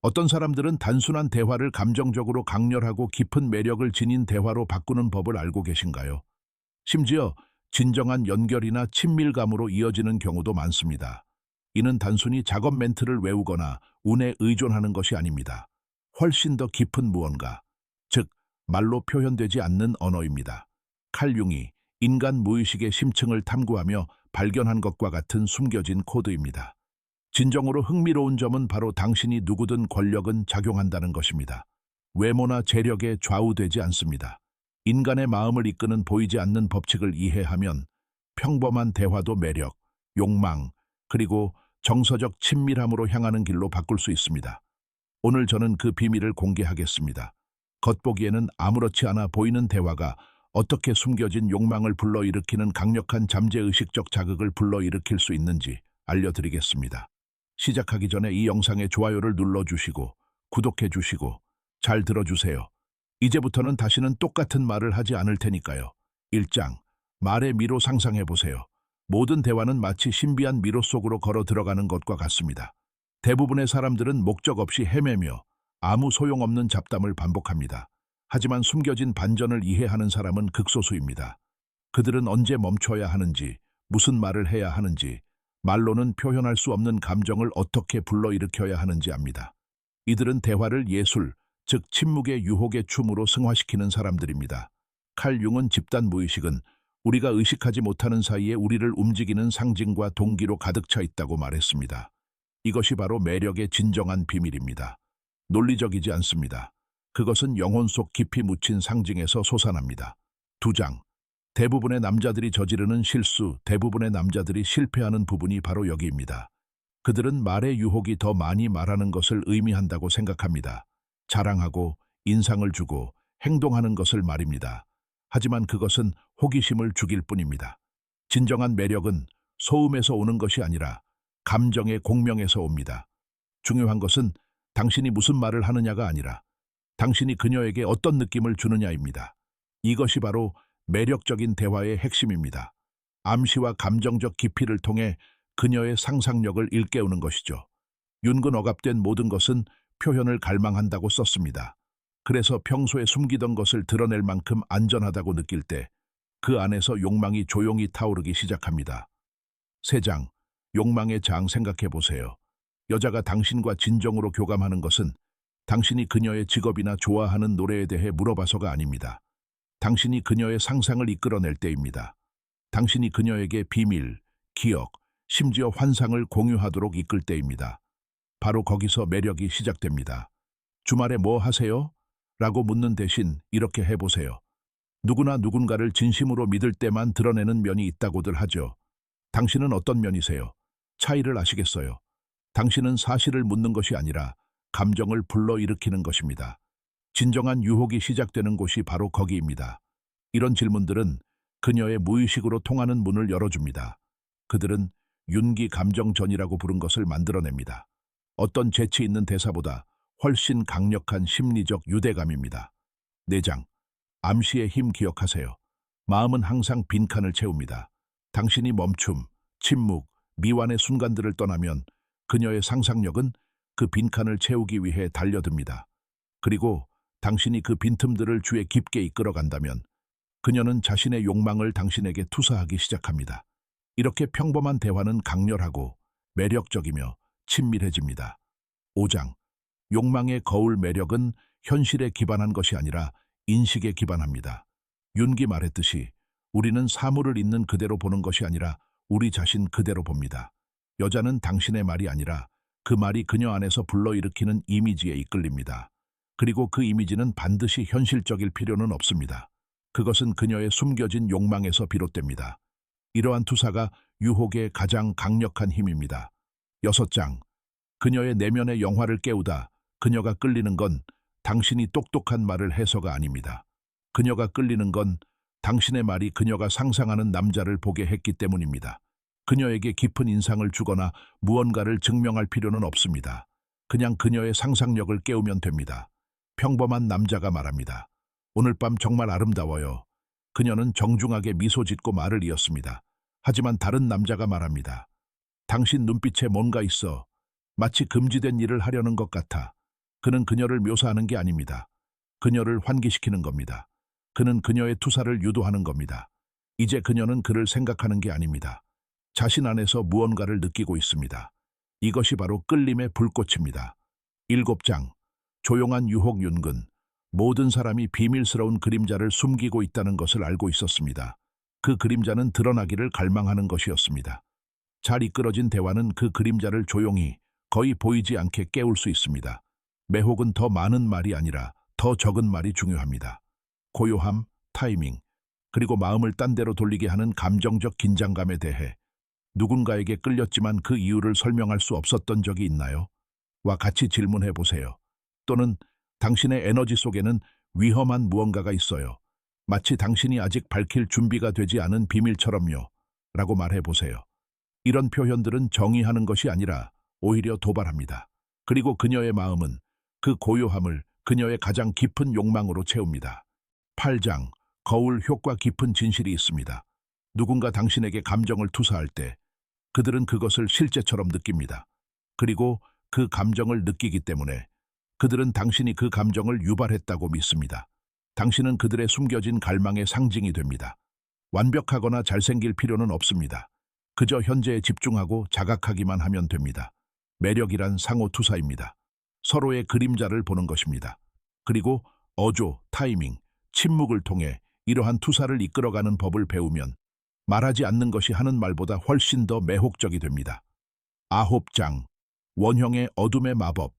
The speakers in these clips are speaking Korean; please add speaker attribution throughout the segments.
Speaker 1: 어떤 사람들은 단순한 대화를 감정적으로 강렬하고 깊은 매력을 지닌 대화로 바꾸는 법을 알고 계신가요? 심지어 진정한 연결이나 친밀감으로 이어지는 경우도 많습니다. 이는 단순히 작업 멘트를 외우거나 운에 의존하는 것이 아닙니다. 훨씬 더 깊은 무언가, 즉 말로 표현되지 않는 언어입니다. 칼 융이 인간 무의식의 심층을 탐구하며 발견한 것과 같은 숨겨진 코드입니다. 진정으로 흥미로운 점은 바로 당신이 누구든 권력은 작용한다는 것입니다. 외모나 재력에 좌우되지 않습니다. 인간의 마음을 이끄는 보이지 않는 법칙을 이해하면 평범한 대화도 매력, 욕망, 그리고 정서적 친밀함으로 향하는 길로 바꿀 수 있습니다. 오늘 저는 그 비밀을 공개하겠습니다. 겉보기에는 아무렇지 않아 보이는 대화가 어떻게 숨겨진 욕망을 불러일으키는 강력한 잠재의식적 자극을 불러일으킬 수 있는지 알려드리겠습니다. 시작하기 전에 이 영상에 좋아요를 눌러주시고 구독해주시고 잘 들어주세요. 이제부터는 다시는 똑같은 말을 하지 않을 테니까요. 1장, 말의 미로 상상해보세요. 모든 대화는 마치 신비한 미로 속으로 걸어 들어가는 것과 같습니다. 대부분의 사람들은 목적 없이 헤매며 아무 소용없는 잡담을 반복합니다. 하지만 숨겨진 반전을 이해하는 사람은 극소수입니다. 그들은 언제 멈춰야 하는지, 무슨 말을 해야 하는지, 말로는 표현할 수 없는 감정을 어떻게 불러일으켜야 하는지 압니다. 이들은 대화를 예술, 즉 침묵의 유혹의 춤으로 승화시키는 사람들입니다. 칼 융은 집단 무의식은 우리가 의식하지 못하는 사이에 우리를 움직이는 상징과 동기로 가득 차 있다고 말했습니다. 이것이 바로 매력의 진정한 비밀입니다. 논리적이지 않습니다. 그것은 영혼 속 깊이 묻힌 상징에서 솟아납니다. 2장. 대부분의 남자들이 저지르는 실수, 대부분의 남자들이 실패하는 부분이 바로 여기입니다. 그들은 말의 유혹이 더 많이 말하는 것을 의미한다고 생각합니다. 자랑하고 인상을 주고 행동하는 것을 말입니다. 하지만 그것은 호기심을 죽일 뿐입니다. 진정한 매력은 소음에서 오는 것이 아니라 감정의 공명에서 옵니다. 중요한 것은 당신이 무슨 말을 하느냐가 아니라 당신이 그녀에게 어떤 느낌을 주느냐입니다. 이것이 바로 매력적인 대화의 핵심입니다. 암시와 감정적 깊이를 통해 그녀의 상상력을 일깨우는 것이죠. 윤근 억압된 모든 것은 표현을 갈망한다고 썼습니다. 그래서 평소에 숨기던 것을 드러낼 만큼 안전하다고 느낄 때 그 안에서 욕망이 조용히 타오르기 시작합니다. 3장, 욕망의 장 생각해 보세요. 여자가 당신과 진정으로 교감하는 것은 당신이 그녀의 직업이나 좋아하는 노래에 대해 물어봐서가 아닙니다. 당신이 그녀의 상상을 이끌어낼 때입니다. 당신이 그녀에게 비밀, 기억, 심지어 환상을 공유하도록 이끌 때입니다. 바로 거기서 매력이 시작됩니다. 주말에 뭐 하세요? 라고 묻는 대신 이렇게 해보세요. 누구나 누군가를 진심으로 믿을 때만 드러내는 면이 있다고들 하죠. 당신은 어떤 면이세요? 차이를 아시겠어요? 당신은 사실을 묻는 것이 아니라 감정을 불러일으키는 것입니다. 진정한 유혹이 시작되는 곳이 바로 거기입니다. 이런 질문들은 그녀의 무의식으로 통하는 문을 열어줍니다. 그들은 윤기 감정전이라고 부른 것을 만들어냅니다. 어떤 재치 있는 대사보다 훨씬 강력한 심리적 유대감입니다. 4장, 암시의 힘 기억하세요. 마음은 항상 빈칸을 채웁니다. 당신이 멈춤, 침묵, 미완의 순간들을 떠나면 그녀의 상상력은 그 빈칸을 채우기 위해 달려듭니다. 그리고 당신이 그 빈틈들을 주에 깊게 이끌어간다면 그녀는 자신의 욕망을 당신에게 투사하기 시작합니다. 이렇게 평범한 대화는 강렬하고 매력적이며 친밀해집니다. 5장, 욕망의 거울 매력은 현실에 기반한 것이 아니라 인식에 기반합니다. 윤기 말했듯이 우리는 사물을 있는 그대로 보는 것이 아니라 우리 자신 그대로 봅니다. 여자는 당신의 말이 아니라 그 말이 그녀 안에서 불러일으키는 이미지에 이끌립니다. 그리고 그 이미지는 반드시 현실적일 필요는 없습니다. 그것은 그녀의 숨겨진 욕망에서 비롯됩니다. 이러한 투사가 유혹의 가장 강력한 힘입니다. 6장, 그녀의 내면의 영화를 깨우다. 그녀가 끌리는 건 당신이 똑똑한 말을 해서가 아닙니다. 그녀가 끌리는 건 당신의 말이 그녀가 상상하는 남자를 보게 했기 때문입니다. 그녀에게 깊은 인상을 주거나 무언가를 증명할 필요는 없습니다. 그냥 그녀의 상상력을 깨우면 됩니다. 평범한 남자가 말합니다. 오늘 밤 정말 아름다워요. 그녀는 정중하게 미소 짓고 말을 이었습니다. 하지만 다른 남자가 말합니다. 당신 눈빛에 뭔가 있어. 마치 금지된 일을 하려는 것 같아. 그는 그녀를 묘사하는 게 아닙니다. 그녀를 환기시키는 겁니다. 그는 그녀의 투사를 유도하는 겁니다. 이제 그녀는 그를 생각하는 게 아닙니다. 자신 안에서 무언가를 느끼고 있습니다. 이것이 바로 끌림의 불꽃입니다. 7장. 조용한 유혹 윤근. 모든 사람이 비밀스러운 그림자를 숨기고 있다는 것을 알고 있었습니다. 그 그림자는 드러나기를 갈망하는 것이었습니다. 잘 이끌어진 대화는 그 그림자를 조용히, 거의 보이지 않게 깨울 수 있습니다. 매혹은 더 많은 말이 아니라 더 적은 말이 중요합니다. 고요함, 타이밍, 그리고 마음을 딴 데로 돌리게 하는 감정적 긴장감에 대해 누군가에게 끌렸지만 그 이유를 설명할 수 없었던 적이 있나요? 와 같이 질문해 보세요. 또는 당신의 에너지 속에는 위험한 무언가가 있어요. 마치 당신이 아직 밝힐 준비가 되지 않은 비밀처럼요. 라고 말해 보세요. 이런 표현들은 정의하는 것이 아니라 오히려 도발합니다. 그리고 그녀의 마음은 그 고요함을 그녀의 가장 깊은 욕망으로 채웁니다. 8장. 거울 효과 깊은 진실이 있습니다. 누군가 당신에게 감정을 투사할 때 그들은 그것을 실제처럼 느낍니다. 그리고 그 감정을 느끼기 때문에 그들은 당신이 그 감정을 유발했다고 믿습니다. 당신은 그들의 숨겨진 갈망의 상징이 됩니다. 완벽하거나 잘생길 필요는 없습니다. 그저 현재에 집중하고 자각하기만 하면 됩니다. 매력이란 상호 투사입니다. 서로의 그림자를 보는 것입니다. 그리고 어조, 타이밍, 침묵을 통해 이러한 투사를 이끌어가는 법을 배우면 말하지 않는 것이 하는 말보다 훨씬 더 매혹적이 됩니다. 9장. 원형의 어둠의 마법.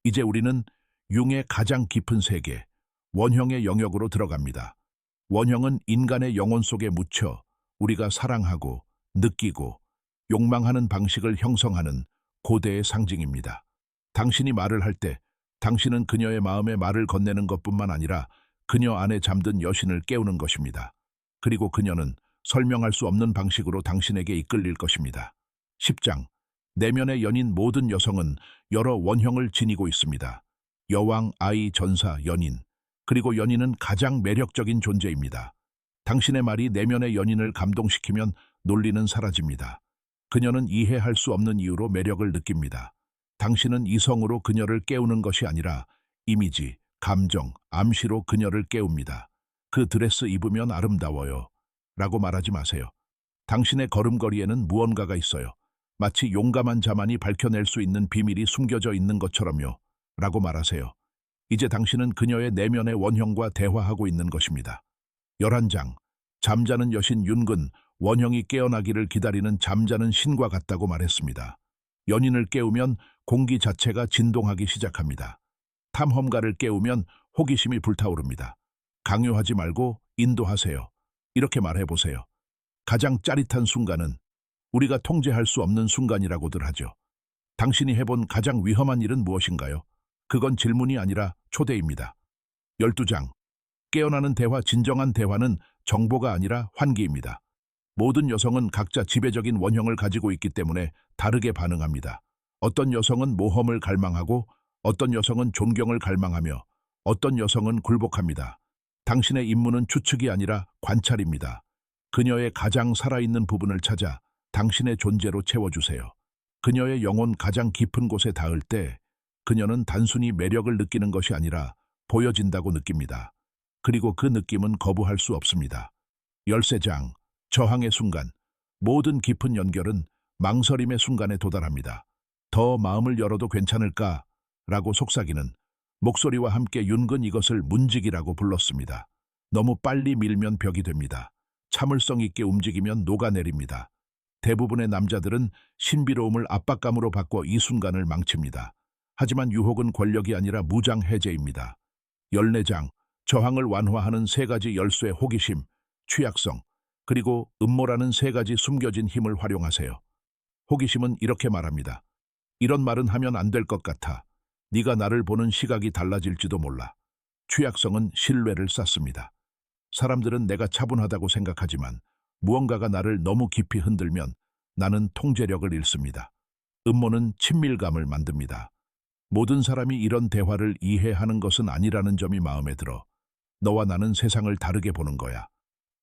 Speaker 1: 이제 우리는 융의 가장 깊은 세계, 원형의 영역으로 들어갑니다. 원형은 인간의 영혼 속에 묻혀 우리가 사랑하고 느끼고 욕망하는 방식을 형성하는 고대의 상징입니다. 당신이 말을 할 때 당신은 그녀의 마음에 말을 건네는 것뿐만 아니라 그녀 안에 잠든 여신을 깨우는 것입니다. 그리고 그녀는 설명할 수 없는 방식으로 당신에게 이끌릴 것입니다. 10장. 내면의 연인. 모든 여성은 여러 원형을 지니고 있습니다. 여왕, 아이, 전사, 연인. 그리고 연인은 가장 매력적인 존재입니다. 당신의 말이 내면의 연인을 감동시키면 논리는 사라집니다. 그녀는 이해할 수 없는 이유로 매력을 느낍니다. 당신은 이성으로 그녀를 깨우는 것이 아니라 이미지, 감정, 암시로 그녀를 깨웁니다. 그 드레스 입으면 아름다워요. 라고 말하지 마세요. 당신의 걸음걸이에는 무언가가 있어요. 마치 용감한 자만이 밝혀낼 수 있는 비밀이 숨겨져 있는 것처럼요. 라고 말하세요. 이제 당신은 그녀의 내면의 원형과 대화하고 있는 것입니다. 11장. 잠자는 여신 윤근. 원형이 깨어나기를 기다리는 잠자는 신과 같다고 말했습니다. 연인을 깨우면 공기 자체가 진동하기 시작합니다. 탐험가를 깨우면 호기심이 불타오릅니다. 강요하지 말고 인도하세요. 이렇게 말해보세요. 가장 짜릿한 순간은 우리가 통제할 수 없는 순간이라고들 하죠. 당신이 해본 가장 위험한 일은 무엇인가요? 그건 질문이 아니라 초대입니다. 12장. 깨어나는 대화. 진정한 대화는 정보가 아니라 환기입니다. 모든 여성은 각자 지배적인 원형을 가지고 있기 때문에 다르게 반응합니다. 어떤 여성은 모험을 갈망하고 어떤 여성은 존경을 갈망하며 어떤 여성은 굴복합니다. 당신의 임무는 추측이 아니라 관찰입니다. 그녀의 가장 살아있는 부분을 찾아 당신의 존재로 채워주세요. 그녀의 영혼 가장 깊은 곳에 닿을 때 그녀는 단순히 매력을 느끼는 것이 아니라 보여진다고 느낍니다. 그리고 그 느낌은 거부할 수 없습니다. 13장. 저항의 순간. 모든 깊은 연결은 망설임의 순간에 도달합니다. 더 마음을 열어도 괜찮을까? 라고 속삭이는 목소리와 함께 윤근 이것을 문직이라고 불렀습니다. 너무 빨리 밀면 벽이 됩니다. 참을성 있게 움직이면 녹아내립니다. 대부분의 남자들은 신비로움을 압박감으로 바꿔 이 순간을 망칩니다. 하지만 유혹은 권력이 아니라 무장 해제입니다. 14장. 저항을 완화하는 3가지 열쇠. 호기심, 취약성, 그리고 음모라는 3가지 숨겨진 힘을 활용하세요. 호기심은 이렇게 말합니다. 이런 말은 하면 안 될 것 같아. 네가 나를 보는 시각이 달라질지도 몰라. 취약성은 신뢰를 쌓습니다. 사람들은 내가 차분하다고 생각하지만 무언가가 나를 너무 깊이 흔들면 나는 통제력을 잃습니다. 음모는 친밀감을 만듭니다. 모든 사람이 이런 대화를 이해하는 것은 아니라는 점이 마음에 들어. 너와 나는 세상을 다르게 보는 거야.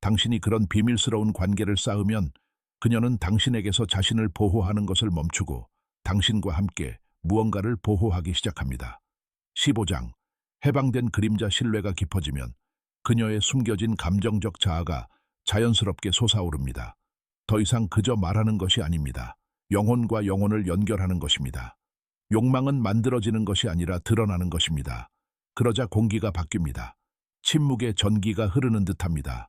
Speaker 1: 당신이 그런 비밀스러운 관계를 쌓으면 그녀는 당신에게서 자신을 보호하는 것을 멈추고 당신과 함께 무언가를 보호하기 시작합니다. 15장. 해방된 그림자 신뢰가 깊어지면 그녀의 숨겨진 감정적 자아가 자연스럽게 솟아오릅니다. 더 이상 그저 말하는 것이 아닙니다. 영혼과 영혼을 연결하는 것입니다. 욕망은 만들어지는 것이 아니라 드러나는 것입니다. 그러자 공기가 바뀝니다. 침묵의 전기가 흐르는 듯합니다.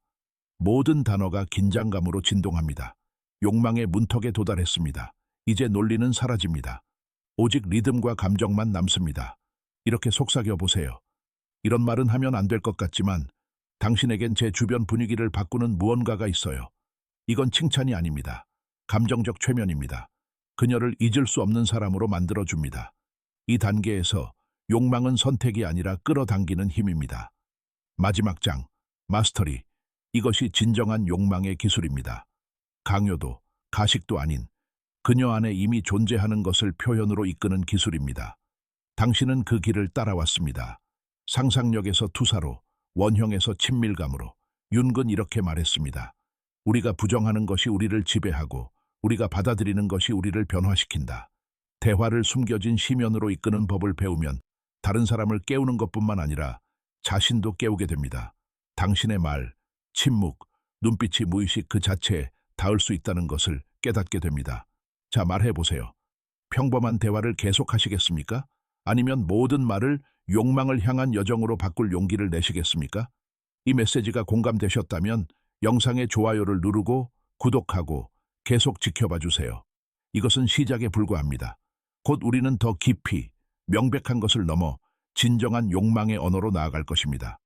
Speaker 1: 모든 단어가 긴장감으로 진동합니다. 욕망의 문턱에 도달했습니다. 이제 논리는 사라집니다. 오직 리듬과 감정만 남습니다. 이렇게 속삭여 보세요. 이런 말은 하면 안 될 것 같지만 당신에겐 제 주변 분위기를 바꾸는 무언가가 있어요. 이건 칭찬이 아닙니다. 감정적 최면입니다. 그녀를 잊을 수 없는 사람으로 만들어줍니다. 이 단계에서 욕망은 선택이 아니라 끌어당기는 힘입니다. 마지막 장, 마스터리. 이것이 진정한 욕망의 기술입니다. 강요도, 가식도 아닌 그녀 안에 이미 존재하는 것을 표현으로 이끄는 기술입니다. 당신은 그 길을 따라왔습니다. 상상력에서 투사로, 원형에서 친밀감으로. 윤근 이렇게 말했습니다. 우리가 부정하는 것이 우리를 지배하고 우리가 받아들이는 것이 우리를 변화시킨다. 대화를 숨겨진 시면으로 이끄는 법을 배우면 다른 사람을 깨우는 것뿐만 아니라 자신도 깨우게 됩니다. 당신의 말, 침묵, 눈빛이 무의식 그 자체에 닿을 수 있다는 것을 깨닫게 됩니다. 자, 말해보세요. 평범한 대화를 계속하시겠습니까? 아니면 모든 말을 욕망을 향한 여정으로 바꿀 용기를 내시겠습니까? 이 메시지가 공감되셨다면 영상의 좋아요를 누르고 구독하고 계속 지켜봐 주세요. 이것은 시작에 불과합니다. 곧 우리는 더 깊이, 명백한 것을 넘어 진정한 욕망의 언어로 나아갈 것입니다.